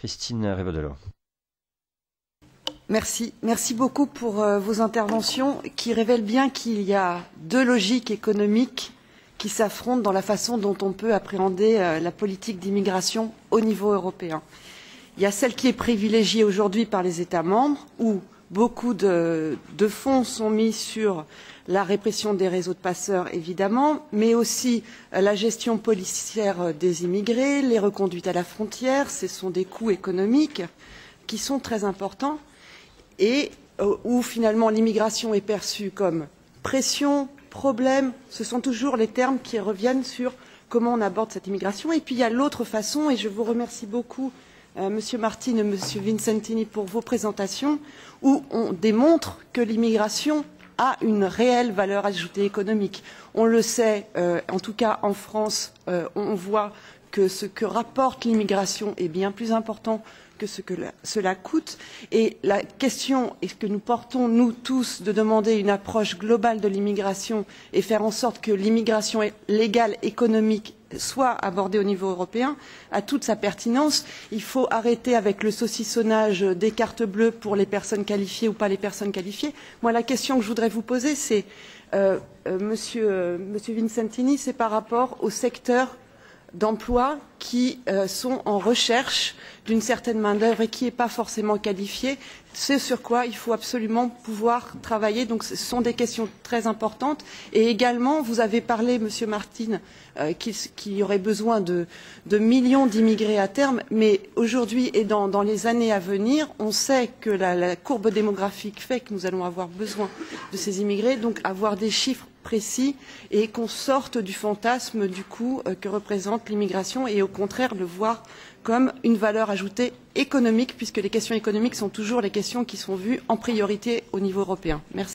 Christine Revaudelo. Merci beaucoup pour vos interventions qui révèlent bien qu'il y a deux logiques économiques qui s'affrontent dans la façon dont on peut appréhender la politique d'immigration au niveau européen. Il y a celle qui est privilégiée aujourd'hui par les États membres, où beaucoup de fonds sont mis sur la répression des réseaux de passeurs, évidemment, mais aussi la gestion policière des immigrés, les reconduites à la frontière. Ce sont des coûts économiques qui sont très importants et où finalement l'immigration est perçue comme pression, problème. Ce sont toujours les termes qui reviennent sur comment on aborde cette immigration. Et puis il y a l'autre façon, et je vous remercie beaucoup Monsieur Martin et Monsieur Vincentini pour vos présentations, où on démontre que l'immigration a une réelle valeur ajoutée économique. On le sait, en tout cas en France, on voit que ce que rapporte l'immigration est bien plus important que ce que cela coûte. Et la question est que nous portons, nous tous, de demander une approche globale de l'immigration et faire en sorte que l'immigration légale, économique, soit abordée au niveau européen, a toute sa pertinence. Il faut arrêter avec le saucissonnage des cartes bleues pour les personnes qualifiées ou pas les personnes qualifiées. Moi, la question que je voudrais vous poser, c'est, Monsieur Vincentini, c'est par rapport au secteur d'emplois qui sont en recherche d'une certaine main-d'œuvre et qui n'est pas forcément qualifiée, c'est sur quoi il faut absolument pouvoir travailler. Donc ce sont des questions très importantes. Et également, vous avez parlé, Monsieur Martin, qu'il y aurait besoin de millions d'immigrés à terme, mais aujourd'hui et dans les années à venir, on sait que la courbe démographique fait que nous allons avoir besoin de ces immigrés, donc avoir des chiffres précis et qu'on sorte du fantasme du coût que représente l'immigration et au contraire le voir comme une valeur ajoutée économique puisque les questions économiques sont toujours les questions qui sont vues en priorité au niveau européen. Merci.